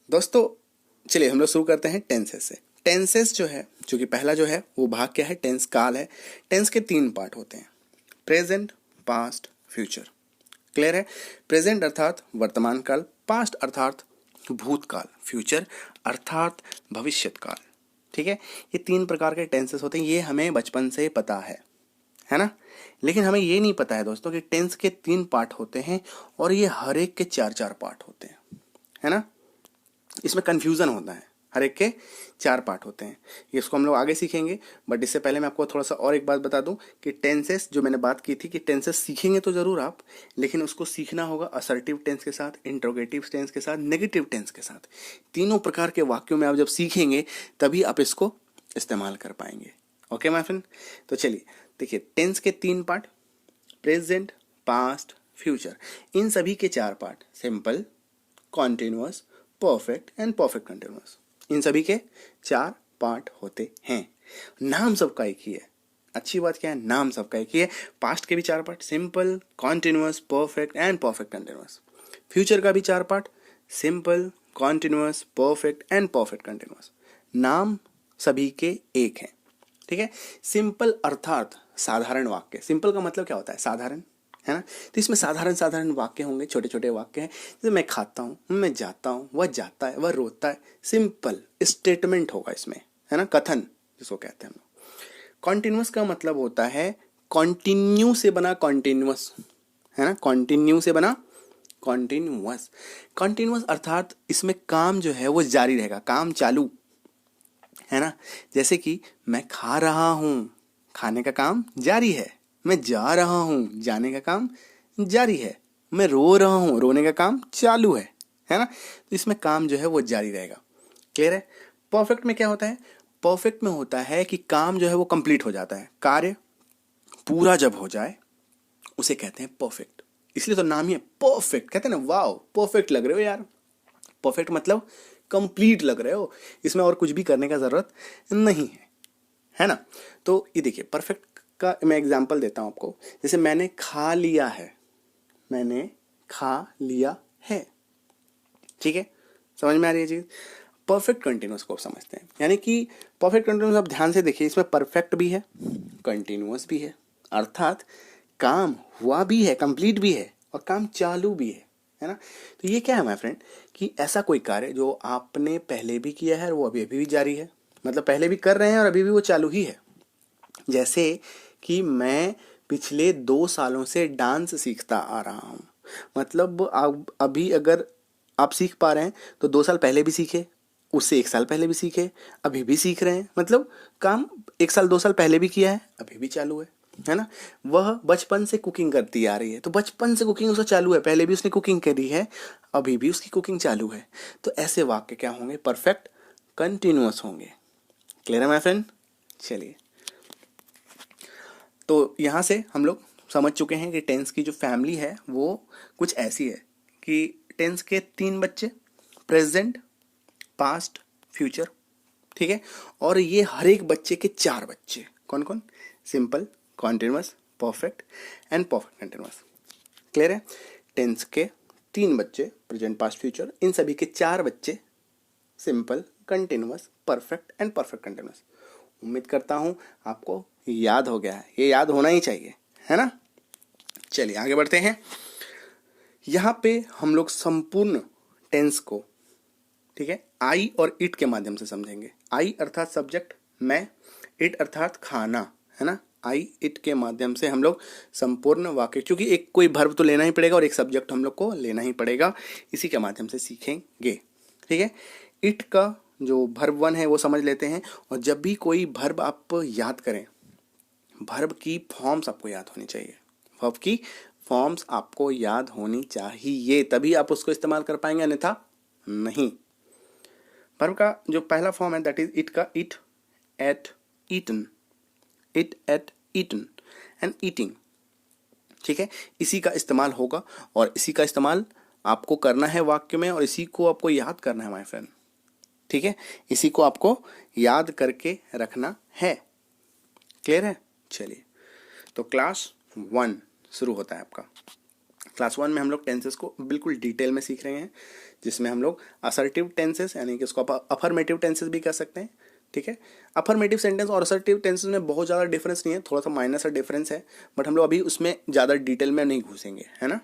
दोस्तों चलिए हम लोग शुरू करते हैं टेंसेस से। टेंसेस जो है, जो कि पहला जो है वो भाग क्या है, टेंस काल है। टेंस के 3 पार्ट होते हैं, प्रेजेंट, पास्ट, फ्यूचर। क्लियर है? प्रेजेंट अर्थात वर्तमान काल, पास्ट अर्थात भूतकाल, फ्यूचर अर्थात भविष्यत काल। ठीक है, ये 3 प्रकार के टेंसेस होते हैं। ये हमें बचपन से पता है ना। लेकिन हमें ये नहीं पता है दोस्तों कि टेंस के 3 पार्ट होते हैं और ये हर एक के 4-4 पार्ट होते हैं, है ना। इसमें कंफ्यूजन होता है, हर एक के 4 पार्ट होते हैं। ये इसको हम लोग आगे सीखेंगे, बट इससे पहले मैं आपको थोड़ा सा और एक बात बता दूं कि टेंसेस जो मैंने बात की थी कि टेंसेस सीखेंगे तो जरूर आप, लेकिन उसको सीखना होगा असर्टिव टेंस के साथ, इंट्रोगेटिव टेंस के साथ, नेगेटिव टेंस के साथ। तीनों प्रकार के वाक्यों में आप जब सीखेंगे तभी आप इसको इस्तेमाल कर पाएंगे। ओके माय फ्रेंड, तो चलिए देखिए, टेंस के 3 पार्ट, प्रेजेंट, पास्ट, फ्यूचर। इन सभी के 4 part, simple, continuous, perfect and perfect continuous. इन सभी के 4 पार्ट होते हैं। नाम सबका एक ही है। अच्छी बात क्या है, नाम सबका एक ही है। पास्ट के भी 4 part, simple, continuous, perfect and perfect continuous. Future का भी 4 part, simple, continuous, perfect and perfect continuous. नाम सभी के एक है। ठीक है। सिंपल अर्थात साधारण वाक्य। सिंपल का मतलब क्या होता है, साधारण, है ना। तो इसमें साधारण साधारण वाक्य होंगे, छोटे छोटे वाक्य हैं। जैसे मैं खाता हूँ, मैं जाता हूँ, वह जाता है, वह रोता है। सिंपल स्टेटमेंट होगा इसमें, है ना, कथन जिसको कहते हैं हम लोग। कॉन्टिन्यूअस का मतलब होता है कॉन्टिन्यू से बना कॉन्टिन्यूअस, है ना, कॉन्टिन्यू से बना कॉन्टिन्यूअस। कॉन्टिन्यूअस अर्थात इसमें काम जो है वो जारी रहेगा, काम चालू, है ना। जैसे कि मैं खा रहा हूं, खाने का काम जारी है। मैं जा रहा हूं, जाने का काम जारी है। मैं रो रहा हूं, रोने का काम चालू है ना। तो इसमें काम जो है वो जारी रहेगा। क्लियर है? परफेक्ट में क्या होता है, परफेक्ट में होता है कि काम जो है वो कंप्लीट हो जाता है, कार्य पूरा जब हो जाए उसे कहते हैं परफेक्ट। इसलिए तो नाम ही है परफेक्ट। कहते हैं ना, वाओ परफेक्ट लग रहे हो यार। परफेक्ट मतलब कंप्लीट लग रहे हो, इसमें और कुछ भी करने का जरूरत नहीं है ना। तो ये देखिए, परफेक्ट का मैं एग्जांपल देता हूं आपको। जैसे मैंने खा लिया है, मैंने खा लिया है। ठीक है, समझ में आ रही है चीज। परफेक्ट कंटिन्यूअस को समझते हैं, यानी कि परफेक्ट कंटिन्यूअस आप ध्यान से देखिए, इसमें परफेक्ट भी है, कंटिन्यूअस भी है। अर्थात काम हुआ भी है, कंप्लीट भी है, और काम चालू भी है ना। तो ये क्या है माय फ्रेंड, कि ऐसा कोई कार्य जो आपने पहले भी किया है और वो अभी अभी भी जारी है, मतलब पहले भी कर रहे हैं और अभी भी वो चालू ही है। जैसे कि मैं पिछले 2 सालों से डांस सीखता आ रहा हूँ। मतलब अभी अगर आप सीख पा रहे हैं तो 2 साल पहले भी सीखे, उससे 1 साल पहले भी सीखे, अभी भी सीख रहे हैं। मतलब काम 1 साल 2 साल पहले भी किया है, अभी भी चालू है ना। वह बचपन से कुकिंग करती आ रही है, तो बचपन से कुकिंग उसका चालू है, पहले भी उसने कुकिंग करी है, अभी भी उसकी कुकिंग चालू है। तो ऐसे वाक्य क्या होंगे, परफेक्ट कंटिन्यूअस होंगे। क्लियर है माय फ्रेंड? चलिए, तो यहाँ से हम लोग समझ चुके हैं कि टेंस की जो फैमिली है वो कुछ ऐसी है कि टेंस के 3 बच्चे, प्रेजेंट, पास्ट, फ्यूचर। ठीक है, और ये हर एक बच्चे के 4 बच्चे, कौन कौन, simple, continuous, perfect and perfect continuous. Clear है? टेंस के 3 बच्चे, प्रेजेंट, पास्ट, फ्यूचर। इन सभी के 4 बच्चे, simple, continuous, perfect and perfect continuous. उम्मीद करता हूं आपको याद हो गया है, ये याद होना ही चाहिए, है ना। चलिए आगे बढ़ते हैं। यहां पे हम लोग संपूर्ण टेंस को, ठीक है, आई और इट के माध्यम से समझेंगे। आई अर्थात सब्जेक्ट, मैं, इट अर्थात खाना, है ना। आई इट के माध्यम से हम लोग संपूर्ण वाक्य, क्योंकि एक कोई वर्ब तो लेना ही पड़ेगा और एक सब्जेक्ट हम लोग को लेना ही पड़ेगा, इसी के माध्यम से सीखेंगे। ठीक है, इट का जो वर्ब 1 है वो समझ लेते हैं। और जब भी कोई वर्ब आप याद करें, वर्ब की फॉर्म्स आपको याद होनी चाहिए, वर्ब की फॉर्म्स आपको याद होनी चाहिए, तभी आप उसको इस्तेमाल कर पाएंगे, अन्यथा नहीं। वर्ब का जो पहला फॉर्म है दैट इज इट का eat, ate, eaten, eat ate eaten and eating. ठीक है, इसी का इस्तेमाल होगा और इसी का इस्तेमाल आपको करना है वाक्य में, और इसी को आपको याद करना है माय फ्रेंड। ठीक है, इसी को आपको याद करके रखना है। क्लियर है? चलिए, तो क्लास 1 शुरू होता है आपका। क्लास 1 में हम लोग टेंसेस को बिल्कुल डिटेल में सीख रहे हैं। जिसमें हम लोग असर्टिव टेंसेस यानी कि उसको अफर्मेटिव टेंसेस भी कह सकते हैं। ठीक है, अफर्मेटिव सेंटेंस और असर्टिव टेंसेस में बहुत ज़्यादा डिफरेंस नहीं है, थोड़ा सा माइनर सा डिफरेंस है, बट हम लोग अभी उसमें ज़्यादा डिटेल में नहीं घुसेंगे, है ना।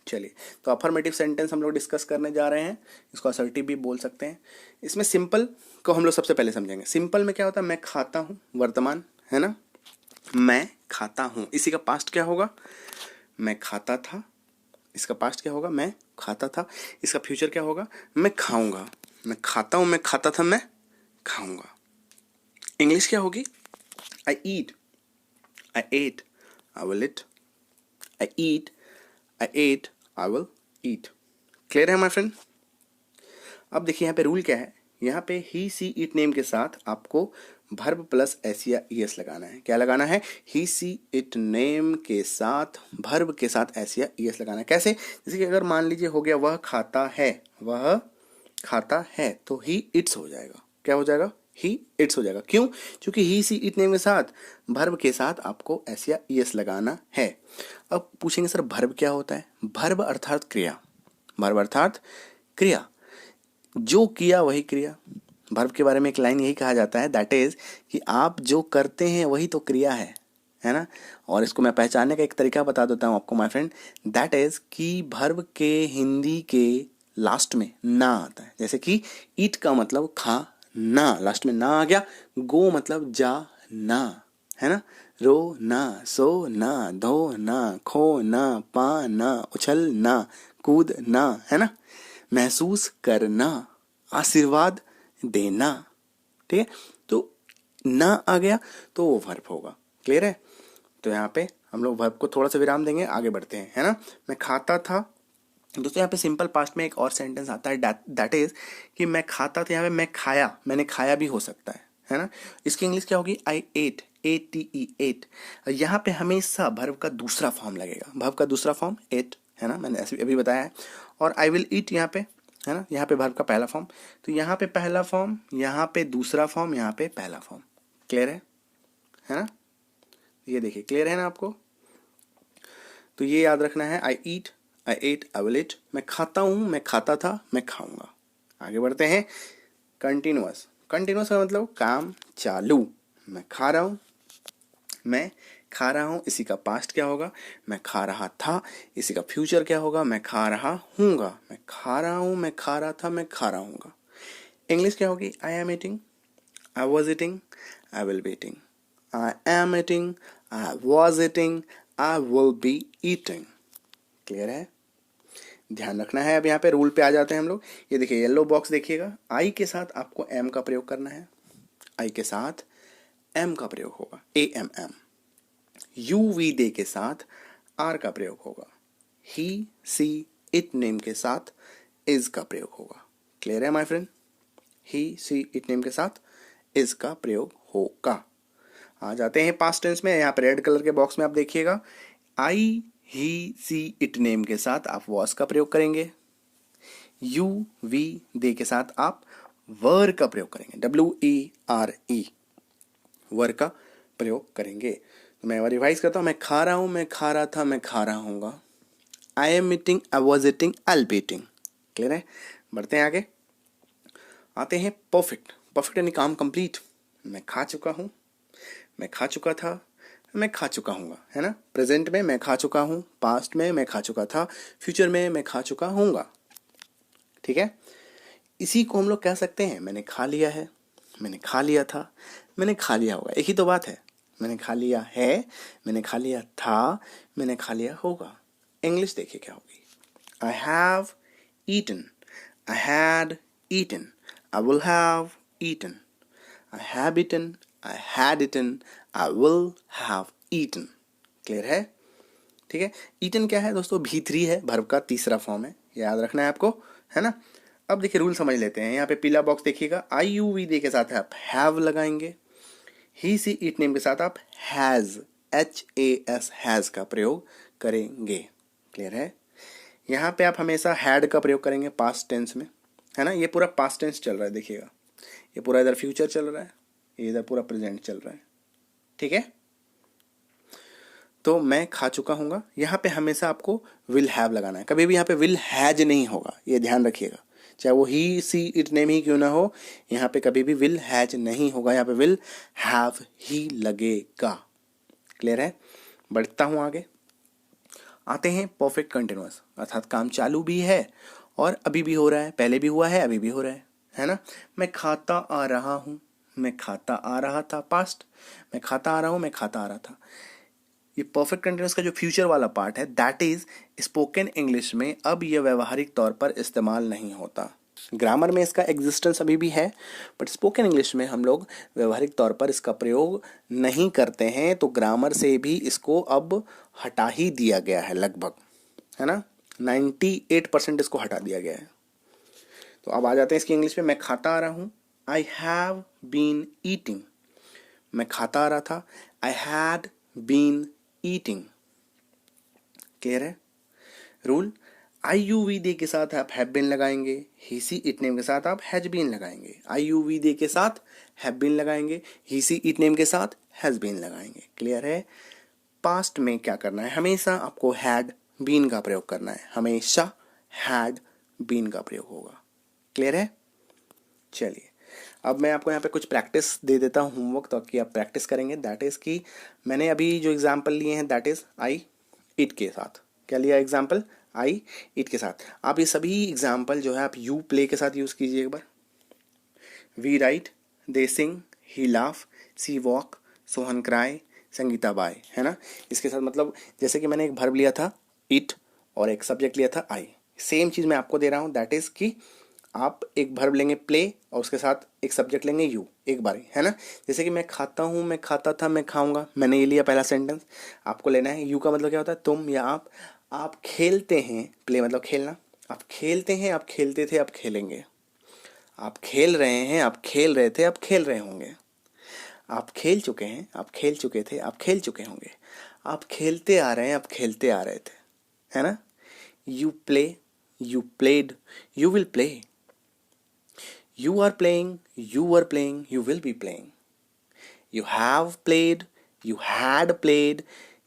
चलिए, तो अफर्मेटिव सेंटेंस हम लोग डिस्कस करने जा रहे हैं, इसको असर्टिव भी बोल सकते हैं। इसमें सिंपल को हम लोग सबसे पहले समझेंगे। सिंपल में क्या होता है, मैं खाता हूँ, वर्तमान, है ना। मैं खाता हूँ, इसी का पास्ट क्या होगा, मैं खाता था। इसका पास्ट क्या होगा, मैं खाता था। इसका फ्यूचर क्या होगा, मैं खाऊंगा। मैं खाता हूँ, मैं खाता था, मैं खाऊंगा। इंग्लिश क्या होगी, I eat, I ate, I will eat, I eat, I ate, I will eat. Clear है माय फ्रेंड। अब देखिए यहाँ पे रूल क्या है, यहाँ पे ही सी इट नेम के साथ आपको वर्ब प्लस एस या ईएस लगाना है। क्या लगाना है, ही सी इट नेम के साथ वर्ब के साथ एस या ईएस लगाना है। कैसे, जैसे कि अगर मान लीजिए हो गया वह खाता है, वह खाता है, तो ही इट्स हो जाएगा। क्या हो जाएगा, ही इट्स हो जाएगा। क्यों, क्योंकि ही सी इट नेम के साथ वर्ब के साथ आपको एस या ईएस लगाना है। अब पूछेंगे सर वर्ब क्या होता है। वर्ब अर्थात क्रिया, वर्ब अर्थात क्रिया, जो किया वही क्रिया। वर्ब के बारे में एक लाइन यही कहा जाता है, दैट इज कि आप जो करते हैं वही तो क्रिया है ना। और इसको मैं पहचानने का एक तरीका बता देता हूँ आपको माय फ्रेंड, दैट इज कि वर्ब के हिंदी के लास्ट में ना आता है। जैसे कि ईट का मतलब खा ना, लास्ट में ना आ गया। गो मतलब जा ना, है ना। रो ना, सो ना, धो ना, खो ना, पा ना, उछल ना, कूद ना, है ना। महसूस करना, आशीर्वाद देना। ठीक है, तो ना आ गया तो वो वर्ब होगा। क्लियर है। तो यहाँ पे हम लोग वर्ब को थोड़ा सा विराम देंगे, आगे बढ़ते हैं, है ना। मैं खाता था। दोस्तों यहाँ पे सिंपल पास्ट में एक और सेंटेंस आता है, दैट इज कि मैं खाता था, यहाँ पे मैं खाया, मैंने खाया भी हो सकता है ना। इसकी इंग्लिश क्या होगी, आई एट, ATE, एट। यहाँ पे हमेशा वर्ब का दूसरा फॉर्म लगेगा, वर्ब का दूसरा फॉर्म एट, है ना, मैंने ऐसे अभी बताया है। और आई विल ईट यहाँ पे, है ना, यहाँ पे वर्ब का पहला फॉर्म, तो यहाँ पे पहला फॉर्म, यहाँ पे दूसरा फॉर्म, यहाँ पे पहला फॉर्म। क्लियर है ना। ये देखिए क्लियर है ना आपको। तो ये याद रखना है, आई eat, I ate, I will ईट। मैं खाता हूँ, मैं खाता था, मैं खाऊंगा। आगे बढ़ते हैं। कंटिन्यूअस, कंटिन्यूअस का मतलब काम चालू। मैं खा रहा हूँ, मैं खा रहा हूँ, इसी का पास्ट क्या होगा, मैं खा रहा था। इसी का फ्यूचर क्या होगा, मैं खा रहा हूँगा। मैं खा रहा हूँ, मैं खा रहा था, मैं खा रहा हूँगा। इंग्लिश क्या होगी, आई am eating, I was eating, I will be eating. I am eating, I was eating, I will be eating. Clear है। ध्यान रखना है। अब यहाँ पे रूल पे आ जाते हैं हम लोग। ये देखिए येलो बॉक्स देखिएगा, आई के साथ आपको एम का प्रयोग करना है। आई के साथ एम का प्रयोग होगा, AMM। UV डे के साथ आर का प्रयोग होगा। ही, सी, इट नेम के साथ इज का प्रयोग होगा। क्लियर है my friend. He, she, it name के साथ इज का प्रयोग होगा। आ जाते हैं पास्ट टेंस में। यहाँ पे रेड कलर के बॉक्स में आप देखिएगा, आई, ही, सी, इट नेम के साथ आप वॉज का प्रयोग करेंगे। यू, वी, दे के साथ आप वर का प्रयोग करेंगे, WERE, वर का प्रयोग करेंगे। तो मैं रिवाइज करता हूँ, मैं खा रहा हूँ, मैं खा रहा था, मैं खा रहा हूँगा। I am eating, I was eating, I will be eating. Clear है। बढ़ते हैं आगे। आते हैं परफेक्ट। परफेक्ट यानी काम कंप्लीट। मैं खा चुका हूँ, मैं खा चुका था, मैं खा चुका हूँगा, है ना। प्रेजेंट में मैं खा चुका हूँ, पास्ट में मैं खा चुका था, फ्यूचर में मैं खा चुका हूँगा। ठीक है। इसी को हम लोग कह सकते हैं, मैंने खा लिया है, मैंने खा लिया था, मैंने खा लिया होगा। एक ही तो बात है। मैंने खा लिया है, मैंने खा लिया था, मैंने खा लिया होगा। इंग्लिश देखिए क्या होगी, I have eaten, I had eaten, I will have eaten, I have eaten, I had eaten, I will have eaten. Clear है। ठीक है। ईटन क्या है दोस्तों, V3 है, वर्ब का तीसरा फॉर्म है, याद रखना है आपको, है ना। अब देखिए रूल समझ लेते हैं। यहाँ पे पीला बॉक्स देखिएगा, IUV के साथ आप हैव लगाएंगे। ही, सी, इट नेम के साथ आप हैज, HAS, हैज का प्रयोग करेंगे। क्लियर है। यहाँ पे आप हमेशा हैड का प्रयोग करेंगे पास्ट टेंस में, है ना। ये पूरा पास्ट टेंस चल रहा है, देखिएगा ये पूरा इधर फ्यूचर चल रहा है, ये इधर पूरा प्रेजेंट चल रहा है। ठीक है। तो मैं खा चुका हूँगा, यहाँ पे हमेशा आपको विल हैव लगाना है, कभी भी यहाँ पे विल हैज नहीं होगा, ये ध्यान रखिएगा। चाहे वो ही सी इट नेम ही क्यों ना हो, यहाँ पे कभी भी विल हैज नहीं होगा, यहाँ पे विल हैव ही लगेगा। क्लियर है? बढ़ता हूँ आगे। आते हैं परफेक्ट कंटिन्यूअस, अर्थात काम चालू भी है और अभी भी हो रहा है, पहले भी हुआ है, अभी भी हो रहा है ना। मैं खाता आ रहा हूँ, मैं खाता आ रहा था, पास्ट। मैं खाता आ रहा हूँ, मैं खाता आ रहा था। ये परफेक्ट कंटिन्यूअस का जो फ्यूचर वाला पार्ट है, दैट इज स्पोकन इंग्लिश में अब ये व्यवहारिक तौर पर इस्तेमाल नहीं होता। ग्रामर में इसका एग्जिस्टेंस अभी भी है, बट स्पोकन इंग्लिश में हम लोग व्यवहारिक तौर पर इसका प्रयोग नहीं करते हैं। तो ग्रामर से भी इसको अब हटा ही दिया गया है लगभग, है ना। 98% इसको हटा दिया गया है। तो अब आ जाते हैं इसकी इंग्लिश में। मैं खाता आ रहा हूँ, आई हैव बीन ईटिंग। मैं खाता आ रहा था, I had been eating. Clear है? Rule, I you we they के साथ आप हैव बीन लगाएंगे, ही सी इट नेम के साथ आप हैज बीन लगाएंगे। आई यू वी दे के साथ हैव बीन लगाएंगे, ही सी इट नेम के साथ हैज बीन लगाएंगे। क्लियर है? पास्ट में क्या करना है, हमेशा आपको हैड बीन का प्रयोग करना है, हमेशा हैड बीन का प्रयोग होगा। क्लियर है? चलिए अब मैं आपको यहाँ पे कुछ प्रैक्टिस दे देता हूँ होमवर्क, ताकि आप प्रैक्टिस करेंगे। दैट इज़ कि मैंने अभी जो एग्जाम्पल लिए हैं, दैट इज़ आई इट के साथ। क्या लिया एग्जाम्पल? आई इट के साथ। आप ये सभी एग्जाम्पल जो है आप यू प्ले के साथ यूज़ कीजिए एक बार। We write, they sing, he laugh, she walk, Sohan cry, Sangeeta buy, है ना। इसके साथ मतलब जैसे कि मैंने एक वर्ब लिया था इट और एक सब्जेक्ट लिया था आई, सेम चीज़ मैं आपको दे रहा हूँ। दैट इज़ कि आप एक वर्ब लेंगे प्ले और उसके साथ एक सब्जेक्ट लेंगे यू, एक बारी, है ना। जैसे कि मैं खाता हूँ, मैं खाता था, मैं खाऊंगा, मैंने ये लिया पहला सेंटेंस। आपको लेना है यू का मतलब क्या होता है, तुम या आप। आप खेलते हैं, प्ले मतलब खेलना। आप खेलते हैं, आप खेलते थे, आप खेलेंगे। आप खेल रहे हैं, आप खेल रहे थे, आप खेल रहे होंगे। आप खेल चुके हैं, आप खेल चुके थे, आप खेल चुके होंगे। आप खेलते आ रहे हैं, आप खेलते आ रहे थे, है ना। You play, you played, you will play. You are playing, you were playing, you will be playing. You have played, you had played,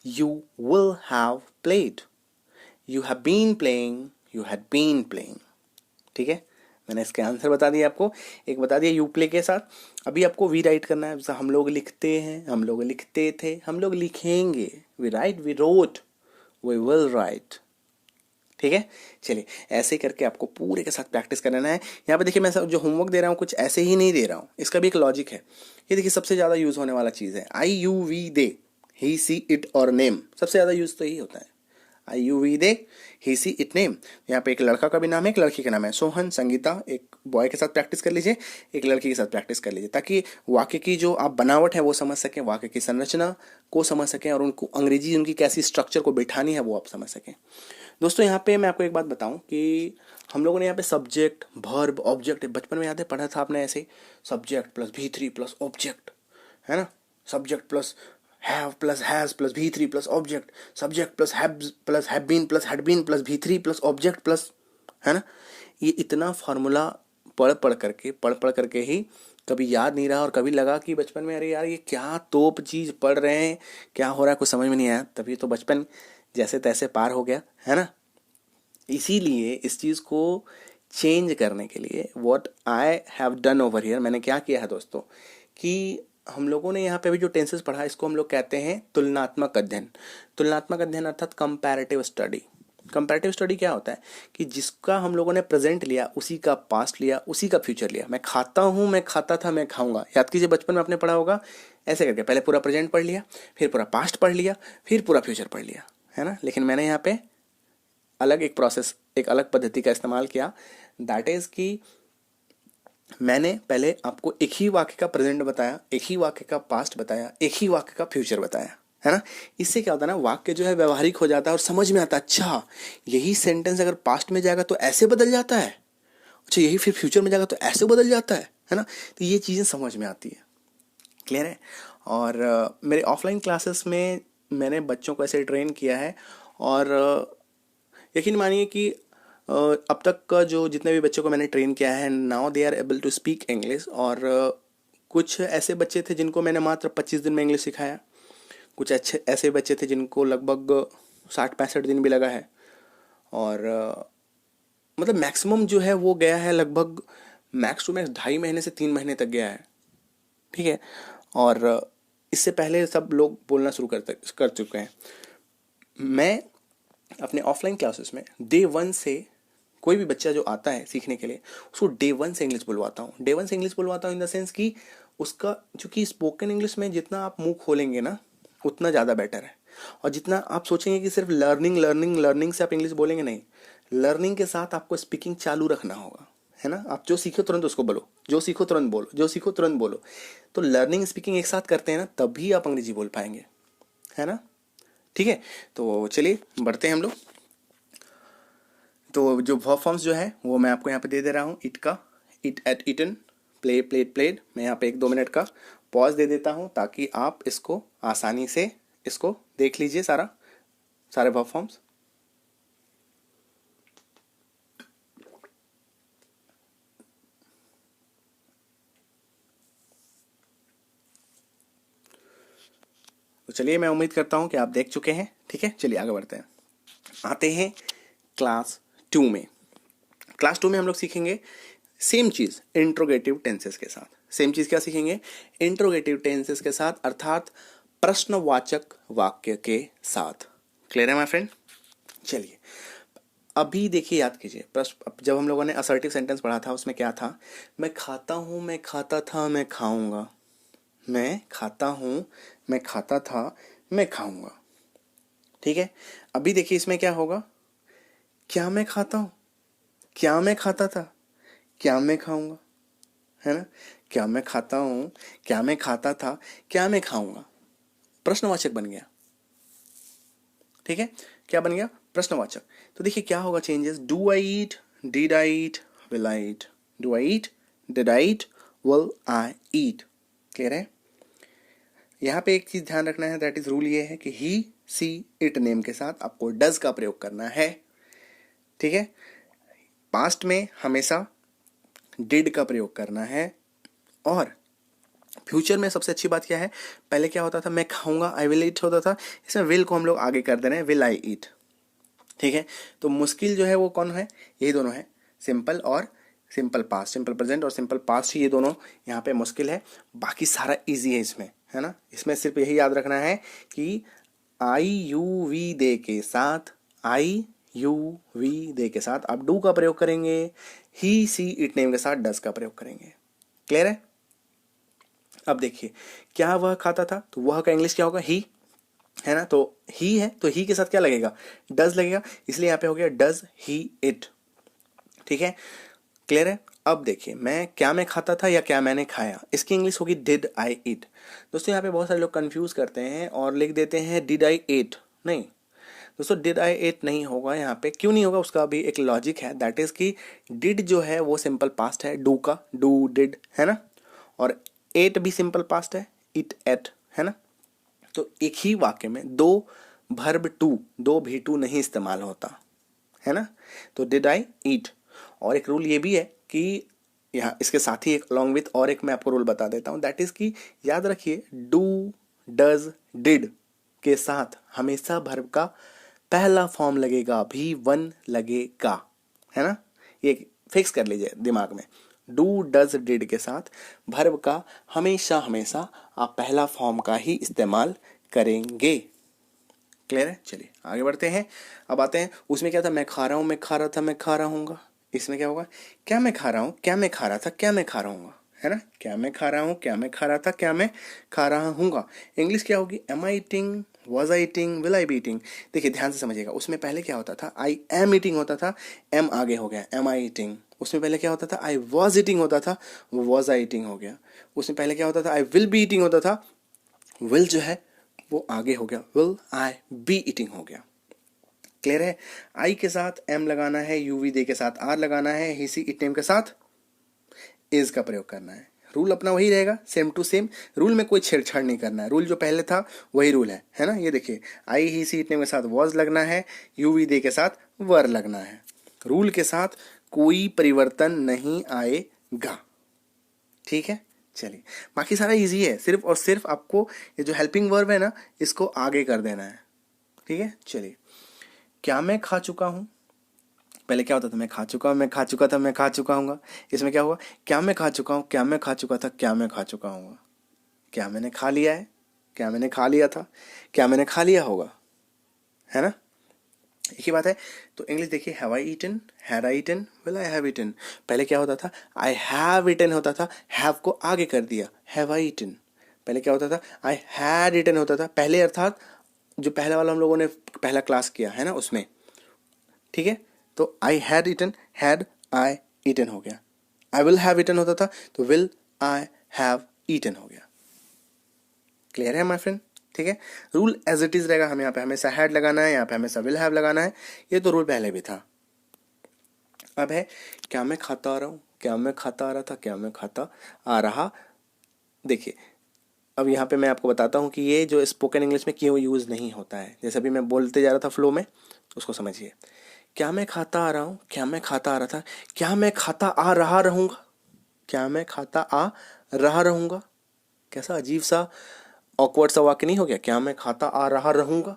you will have played. You have been playing, you had been playing. ठीक है, मैंने इसके answer बता दिए आपको। एक बता दिया यू प्ले के साथ। अभी आपको वी राइट करना है। जैसे हम लोग लिखते हैं, हम लोग लिखते थे, हम लोग लिखेंगे। We write, we wrote, we will write. ठीक है, चलिए ऐसे करके आपको पूरे के साथ प्रैक्टिस करना है। यहाँ पे देखिए मैं जो होमवर्क दे रहा हूँ कुछ ऐसे ही नहीं दे रहा हूँ, इसका भी एक लॉजिक है। ये देखिए सबसे ज़्यादा यूज़ होने वाला चीज़ है I you we they, he she it और नेम। सबसे ज़्यादा यूज़ तो यही होता है, I you we they, he she it name. यहाँ पे एक लड़का का भी नाम है, एक लड़की का नाम है। सोहन, संगीता, एक बॉय के साथ प्रैक्टिस कर लीजिए, एक लड़की के साथ प्रैक्टिस कर लीजिए, ताकि वाक्य की जो आप बनावट है वो समझ सकें, वाक्य की संरचना को समझ सकें और उनको अंग्रेजी उनकी कैसी स्ट्रक्चर को बिठानी है वो आप समझ सकें। दोस्तों यहाँ पे मैं आपको एक बात बताऊं कि हम लोगों ने यहाँ पे सब्जेक्ट, वर्ब, ऑब्जेक्ट, बचपन में याद है पढ़ा था आपने ऐसे, subject plus V3 plus object, है ना। Subject plus have plus has plus V3 plus object, subject plus have been plus had been plus V3 plus object plus, है ना। ये इतना फार्मूला पढ़ पढ़ करके ही कभी याद नहीं रहा, और कभी लगा कि बचपन में अरे यार ये क्या तोप चीज़ पढ़ रहे हैं, क्या हो रहा है, कुछ समझ में नहीं आया। तभी तो बचपन जैसे तैसे पार हो गया, है ना। इसीलिए इस चीज़ को चेंज करने के लिए what I have done over here, मैंने क्या किया है दोस्तों, कि हम लोगों ने यहाँ पे भी जो टेंसेस पढ़ा इसको हम लोग कहते हैं तुलनात्मक अध्ययन। तुलनात्मक अध्ययन अर्थात कंपैरेटिव स्टडी। कंपैरेटिव स्टडी क्या होता है कि जिसका हम लोगों ने प्रेजेंट लिया, उसी का पास्ट लिया, उसी का फ्यूचर लिया। मैं खाता हूँ, मैं खाता था, मैं खाऊंगा। याद कीजिए बचपन में आपने पढ़ा होगा ऐसे करके, पहले पूरा प्रेजेंट पढ़ लिया, फिर पूरा पास्ट पढ़ लिया, फिर पूरा फ्यूचर पढ़ लिया, है ना। लेकिन मैंने यहाँ पे अलग एक प्रोसेस, एक अलग पद्धति का इस्तेमाल किया। दैट इज कि मैंने पहले आपको एक ही वाक्य का प्रेजेंट बताया, एक ही वाक्य का पास्ट बताया, एक ही वाक्य का फ्यूचर बताया, है ना। इससे क्या होता है ना, वाक्य जो है व्यवहारिक हो जाता है और समझ में आता है, अच्छा यही सेंटेंस अगर पास्ट में जाएगा तो ऐसे बदल जाता है, अच्छा यही फिर फ्यूचर में जाएगा तो ऐसे बदल जाता है ना। तो ये चीज़ें समझ में आती है। क्लियर है। और मेरे ऑफलाइन क्लासेस में मैंने बच्चों को ऐसे ट्रेन किया है, और यकीन मानिए कि अब तक का जो जितने भी बच्चों को मैंने ट्रेन किया है, now they are able to speak English. और कुछ ऐसे बच्चे थे जिनको मैंने मात्र 25 दिन में इंग्लिश सिखाया, कुछ अच्छे ऐसे बच्चे थे जिनको लगभग 60-65 दिन भी लगा है, और मतलब मैक्सिमम जो है वो गया है लगभग मैक्स टू मैक्स 2.5 महीने से 3 महीने तक गया है, ठीक है। और इससे पहले सब लोग बोलना शुरू कर चुके हैं। मैं अपने ऑफलाइन क्लासेस में डे 1 से कोई भी बच्चा जो आता है सीखने के लिए उसको डे 1 से इंग्लिश बुलवाता हूँ। डे 1 से इंग्लिश बुलवाता हूँ इन द सेंस कि उसका, चूंकि स्पोकन इंग्लिश में जितना आप मुंह खोलेंगे ना उतना ज़्यादा बेटर है। और जितना आप सोचेंगे कि सिर्फ लर्निंग लर्निंग लर्निंग से आप इंग्लिश बोलेंगे, नहीं, लर्निंग के साथ आपको स्पीकिंग चालू रखना होगा, है ना। आप जो सीखो तुरंत उसको बोलो, जो सीखो तुरंत बोलो, जो सीखो तुरंत बोलो। तो लर्निंग स्पीकिंग एक साथ करते हैं ना, तभी आप अंग्रेजी बोल पाएंगे, है ना। ठीक है, तो चलिए बढ़ते हैं हम लोग। तो जो वर्ब फॉर्म्स जो है वो मैं आपको यहाँ पे दे दे रहा हूँ। इट का, eat ate eaten, play played played. मैं यहाँ पे 1-2 मिनट का पॉज दे देता हूँ ताकि आप इसको आसानी से इसको देख लीजिए सारे वर्ब फॉर्म्स। तो चलिए, मैं उम्मीद करता हूँ कि आप देख चुके हैं। ठीक है, चलिए आगे बढ़ते हैं। आते हैं क्लास 2 में। क्लास 2 में हम लोग सीखेंगे सेम चीज इंट्रोगेटिव टेंसेस के साथ। सेम चीज क्या सीखेंगे? इंट्रोगेटिव टेंसेस के साथ, अर्थात प्रश्नवाचक वाक्य के साथ। क्लियर है माय फ्रेंड? चलिए अभी देखिए, याद कीजिए प्रश्न, जब हम लोगों ने असर्टिव सेंटेंस पढ़ा था उसमें क्या था? मैं खाता हूं, मैं खाता था, मैं खाऊंगा। मैं खाता हूं, मैं खाता था, मैं खाऊंगा। ठीक है, अभी देखिए इसमें क्या होगा? क्या मैं खाता हूं, क्या मैं खाता था, क्या मैं खाऊंगा, है ना। क्या मैं खाता हूं, क्या मैं खाता था, क्या मैं खाऊंगा, प्रश्नवाचक बन गया। ठीक है, क्या बन गया? प्रश्नवाचक। तो देखिए क्या होगा changes. Do I eat, did I eat, will I eat. Do I eat, did I eat, will I eat. Clear है? यहाँ पे एक चीज ध्यान रखना है, दैट इज रूल ये है कि ही सी इट नेम के साथ आपको डज का प्रयोग करना है। ठीक है, पास्ट में हमेशा डिड का प्रयोग करना है। और फ्यूचर में सबसे अच्छी बात क्या है, पहले क्या होता था, मैं खाऊंगा, आई विल ईट होता था, इसमें विल को हम लोग आगे कर दे रहे हैं, विल आई ईट। ठीक है, तो मुश्किल जो है वो कौन है? यही दोनों है, सिंपल और सिंपल पास्ट, सिंपल प्रेजेंट और सिंपल पास्ट, ये दोनों यहाँ पे मुश्किल है। बाकी सारा इजी है इसमें, है ना। इसमें सिर्फ यही याद रखना है कि आई यू वी दे के साथ, आई यू वी दे के साथ आप डू का प्रयोग करेंगे, ही सी इट नेम के साथ डज का प्रयोग करेंगे। क्लियर है? अब देखिए, क्या वह खाता था, तो वह का इंग्लिश क्या होगा? ही, है ना। तो ही है तो ही के साथ क्या लगेगा? डज लगेगा, इसलिए यहाँ पे हो गया डज ही इट। ठीक है, क्लियर है? अब देखिए, मैं खाता था या क्या मैंने खाया, इसकी इंग्लिश होगी डिड आई ईट। दोस्तों यहाँ पे बहुत सारे लोग कंफ्यूज करते हैं और लिख देते हैं डिड आई ईट। नहीं दोस्तों, डिड आई ईट नहीं होगा यहाँ पे। क्यों नहीं होगा? उसका भी एक लॉजिक है, दैट इज कि डिड जो है वो सिंपल पास्ट है डू का, डू डिड, है ना। और एट भी सिंपल पास्ट है, इट एट, है ना। तो एक ही वाक्य में दो वर्ब टू, दो भी टू नहीं इस्तेमाल होता, है ना। तो डिड आई ईट। और एक रूल ये भी है कि यहाँ इसके साथ ही एक अलॉन्ग विथ और एक मैं आपको रूल बता देता हूँ, दैट इज कि याद रखिए डू डज डिड के साथ हमेशा वर्ब का पहला फॉर्म लगेगा, भी वन लगेगा, है ना। ये फिक्स कर लीजिए दिमाग में, डू डज डिड के साथ वर्ब का हमेशा हमेशा आप पहला फॉर्म का ही इस्तेमाल करेंगे। क्लियर है? चलिए आगे बढ़ते हैं। अब आते हैं, उसमें क्या था? मैं खा रहा हूँ, मैं खा रहा था, मैं खा रहा हूँगा। इसमें क्या होगा? क्या मैं खा रहा हूँ, क्या मैं खा रहा था, क्या मैं खा रहा हूँगा, है ना। क्या मैं खा रहा हूँ, क्या मैं खा रहा था, क्या मैं खा रहा हूँगा। इंग्लिश क्या होगी? Am I eating, was I eating, will I be eating. देखिए ध्यान से समझिएगा, उसमें पहले क्या होता था? आई एम ईटिंग होता था, एम आगे हो गया, एम आई ईटिंग। उसमें पहले क्या होता था? आई वॉज ईटिंग होता था, वो वॉज आई ईटिंग हो गया। उसमें पहले क्या होता था? आई विल बी ईटिंग होता था, विल जो है वो आगे हो गया, विल आई बी ईटिंग हो गया। क्लियर है? आई के साथ एम लगाना है, यूवी दे के साथ आर लगाना है, ही सी इट नेम के साथ इज का प्रयोग करना है। रूल अपना वही रहेगा, सेम टू सेम। रूल में कोई छेड़छाड़ नहीं करना है, रूल जो पहले था वही रूल है ना। ये देखिए, आई ही सी इट नेम के साथ वॉज लगना है, यूवी दे के साथ वर लगना है। रूल के साथ कोई परिवर्तन नहीं आएगा। ठीक है, चलिए बाकी सारा इजी है, सिर्फ और सिर्फ आपको ये जो हेल्पिंग वर्ब है ना, इसको आगे कर देना है। ठीक है, चलिए, क्या मैं खा चुका हूं, पहले क्या होता था, मैं खा चुका हूँ, मैं खा चुका था, मैं खा चुका हूँ। इसमें क्या हुआ, क्या मैं खा चुका हूँ, क्या मैं खा चुका था, क्या मैं खा चुका हूँ, क्या मैंने खा लिया है, क्या मैंने खा लिया था, क्या मैंने खा लिया होगा, है ना। एक ही बात है। तो इंग्लिश देखिए, have I eaten, had I eaten, will I have eaten. पहले क्या होता था, आई हैव ईटन होता था, हैव को आगे कर दिया, हैव आई ईटन। पहले क्या होता था, आई हैड ईटन होता था, पहले अर्थात जो पहला वाला हम लोगों ने पहला क्लास किया है ना उसमें, ठीक है। तो I had eaten, had I eaten हो गया। आई विल हैव ईटन होता था, तो विल आई हैव ईटन हो गया। क्लियर है माय फ्रेंड, ठीक है। रूल एज इट इज रहेगा, हम यहाँ पे हमेशा हैड लगाना है, यहाँ पे हमेशा विल हैव लगाना है, ये तो रूल पहले भी था। अब है, क्या मैं खाता आ रहा हूँ, क्या मैं खाता आ रहा था, क्या मैं खाता आ रहा। देखिए, अब यहाँ पे मैं आपको बताता हूँ कि ये जो स्पोकन इंग्लिश में क्यों यूज़ नहीं होता है। जैसे अभी मैं बोलते जा रहा था फ्लो में, उसको समझिए। क्या मैं खाता आ रहा हूँ, क्या मैं खाता आ रहा था, क्या मैं खाता आ रहा रहूँगा, क्या मैं खाता आ रहा रहूँगा। कैसा अजीब सा ऑकवर्ड सा वाक्य नहीं हो गया, क्या मैं खाता आ रहा रहूँगा,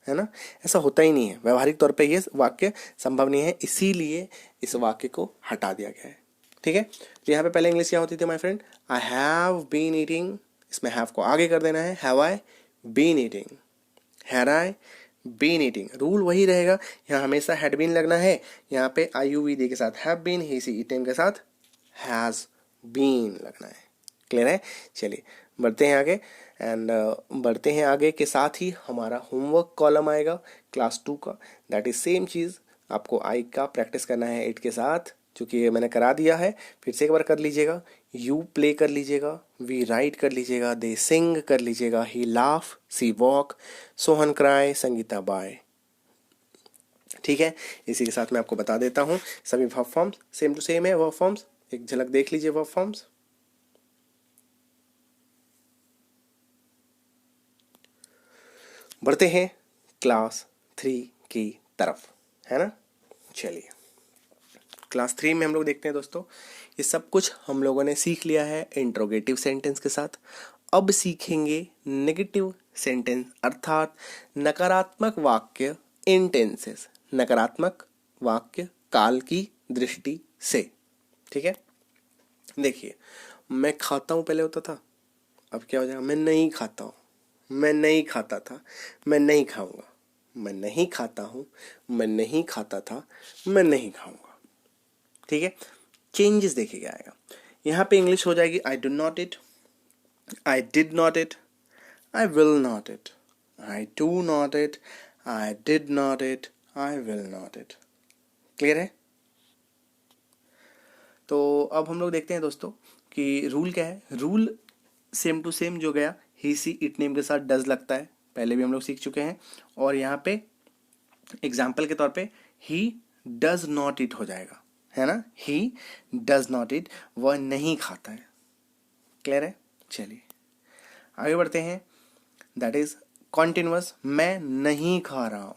है ना। ऐसा होता ही नहीं है, व्यवहारिक तौर पे ये वाक्य संभव नहीं है, इसीलिए इस वाक्य को हटा दिया गया है, ठीक है। तो यहाँ पे पहले इंग्लिश क्या होती थी my friend, I have been eating, इसमें हैव को आगे कर देना है, have I been eating, had I been eating. Rule वही रहेगा, यहाँ हमेशा हैड बीन लगना है, यहाँ पे आई यू वी डी के साथ have been, he she eating के साथ हैज बीन लगना है। क्लियर है। चलिए बढ़ते हैं आगे, एंड बढ़ते हैं आगे के साथ ही हमारा होमवर्क कॉलम आएगा क्लास 2 का। दैट इज सेम चीज़, आपको आई का प्रैक्टिस करना है इट के साथ, क्योंकि ये मैंने करा दिया है, फिर से एक बार कर लीजिएगा। यू प्ले कर लीजिएगा, वी राइट कर लीजिएगा, दे सिंग कर लीजिएगा, he laugh, she walk, Sohan cry, Sangeeta buy. ठीक है, इसी के साथ मैं आपको बता देता हूँ सभी verb forms same to same है। वर्ब फॉर्म्स एक झलक देख लीजिए, वर्ब फॉर्म्स। बढ़ते हैं क्लास 3 की तरफ, है ना। चलिए क्लास 3 में हम लोग देखते हैं दोस्तों, ये सब कुछ हम लोगों ने सीख लिया है इंट्रोगेटिव सेंटेंस के साथ। अब सीखेंगे नेगेटिव सेंटेंस, अर्थात नकारात्मक वाक्य इन टेंसेस, नकारात्मक वाक्य काल की दृष्टि से। ठीक है, देखिए मैं खाता हूँ पहले होता था, अब क्या हो जाएगा, मैं नहीं खाता हूँ, मैं नहीं खाता था, मैं नहीं खाऊंगा, मैं नहीं खाता हूँ, मैं नहीं खाता था, मैं नहीं खाऊंगा। ठीक है, चेंजेस देखिए क्या आएगा। यहाँ पे इंग्लिश हो जाएगी I do not it, I did not it, I will not it, I do not it, I did not it, I will not it. Clear है। तो अब हम लोग देखते हैं दोस्तों कि रूल क्या है। रूल सेम टू सेम जो गया, ही सी इट नेम के साथ डज लगता है, पहले भी हम लोग सीख चुके हैं। और यहाँ पे एग्जाम्पल के तौर पे ही डज नॉट इट हो जाएगा, है ना। ही डज नॉट इट, वह नहीं खाता है। क्लियर है। चलिए आगे बढ़ते हैं। दैट इज कॉन्टिन्यूअस, मैं नहीं खा रहा हूँ,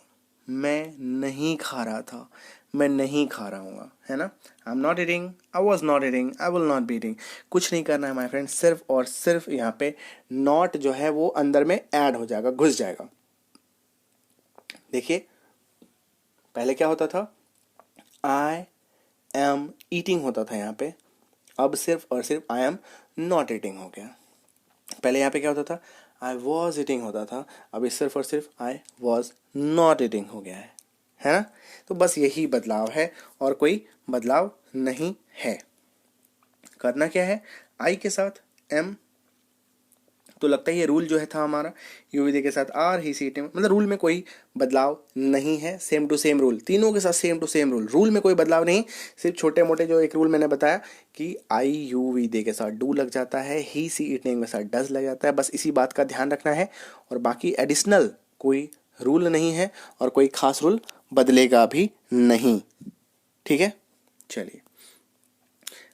मैं नहीं खा रहा था, मैं नहीं खा रहा हूँ, है ना। I am not eating, I was not eating, I will not be eating. कुछ नहीं करना है माई फ्रेंड, सिर्फ और सिर्फ यहाँ पे नॉट जो है वो अंदर में ऐड हो जाएगा, घुस जाएगा। देखिए पहले क्या होता था, आई एम ईटिंग होता था यहाँ पे, अब सिर्फ और सिर्फ आई एम नॉट ईटिंग हो गया। पहले यहाँ पे क्या होता था, आई वॉज ईटिंग होता था, अभी सिर्फ और सिर्फ आई वॉज नॉट ईटिंग हो गया है ना। तो बस यही बदलाव है और कोई बदलाव नहीं है। करना क्या है, आई के साथ एम, तो लगता है ये रूल जो है था हमारा, यूविदे के साथ आर, ही सी टेम, मतलब रूल में कोई बदलाव नहीं है, सेम टू सेम रूल, तीनों के साथ same to same rule, rule में कोई बदलाव नहीं। सिर्फ छोटे मोटे जो एक रूल मैंने बताया कि आई यू वी दे के साथ डू लग जाता है, ही सी इट नेम के साथ डज लग जाता है, बस इसी बात का ध्यान रखना है। और बाकी एडिशनल कोई रूल नहीं है और कोई खास रूल बदलेगा भी नहीं। ठीक है, चलिए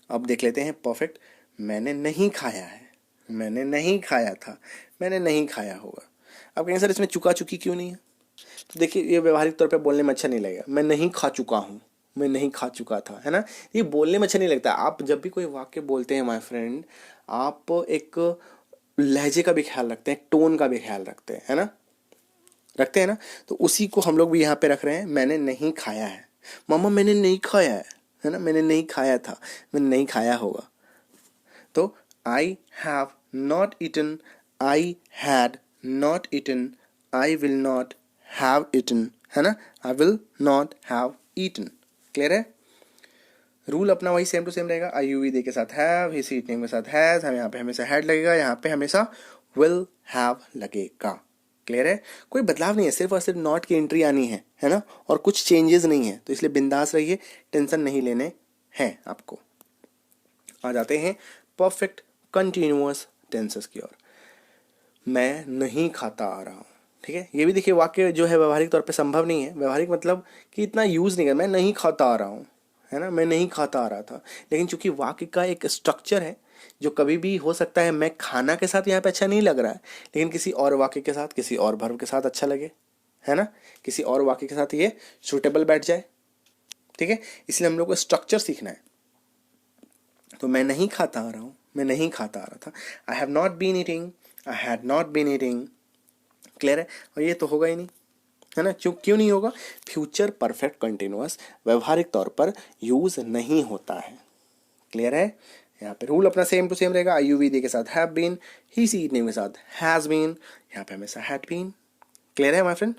अब देख लेते हैं परफेक्ट। मैंने नहीं खाया है, मैंने नहीं खाया था, मैंने नहीं खाया होगा। अब कहेंगे सर इसमें चुका चुकी क्यों नहीं है, तो देखिए ये व्यवहारिक तौर पे बोलने में अच्छा नहीं लगेगा। मैं नहीं खा चुका हूँ, मैं नहीं खा चुका था, है ना, ये बोलने में अच्छा नहीं लगता। आप जब भी कोई वाक्य बोलते हैं माय फ्रेंड, आप एक लहजे का भी ख्याल रखते हैं, टोन का भी ख्याल रखते हैं, है ना, रखते हैं ना। तो उसी को हम लोग भी यहाँ पे रख रहे हैं, मैंने नहीं खाया है। मम्मा मैंने नहीं खाया है ना, मैंने नहीं खाया था, मैंने नहीं खाया होगा। तो I have not eaten, I had not eaten, I will not have eaten, है ना, I will not have eaten. Clear है? रूल अपना वही सेम टू सेम रहेगा। आई यू वी दे के साथ हैव, ही सी ईटिंग के साथ हैज, हम यहाँ पे हमेशा हैड लगेगा, यहाँ पे हमेशा विल हैव लगेगा। क्लियर है? कोई बदलाव नहीं है, सिर्फ और सिर्फ नॉट की एंट्री आनी है ना, और कुछ चेंजेस नहीं है, तो इसलिए बिंदास रहिए, टेंशन नहीं लेने हैं आपको। आ जाते हैं परफेक्ट कंटिन्यूअस टेंसेस की ओर। मैं नहीं खाता आ रहा हूँ, ठीक है। ये भी देखिए वाक्य जो है व्यवहारिक तौर पे संभव नहीं है। व्यवहारिक मतलब कि इतना यूज़ नहीं कर, मैं नहीं खाता आ रहा हूँ, है ना, मैं नहीं खाता आ रहा था। लेकिन चूंकि वाक्य का एक स्ट्रक्चर है जो कभी भी हो सकता है, मैं खाना के साथ यहाँ पे अच्छा नहीं लग रहा है, लेकिन किसी और वाक्य के साथ, किसी और वर्ब के साथ अच्छा लगे, है ना, किसी और वाक्य के साथ ये सूटेबल बैठ जाए, ठीक है। इसलिए हम लोग को स्ट्रक्चर सीखना है। तो मैं नहीं खाता आ रहा हूँ, मैं नहीं खाता आ रहा था। I have not been eating, I had not been eating. Clear है? और ये तो होगा ही नहीं, है ना। क्यों नहीं होगा? फ्यूचर परफेक्ट कंटिन्यूअस व्यवहारिक तौर पर यूज नहीं होता है। क्लियर है? यहाँ पे रूल अपना सेम टू सेम रहेगा। आई यू वी दे के साथ have been, he she eating के साथ हैज बीन, यहाँ पे हमेशा हैड बीन। क्लियर है माय फ्रेंड?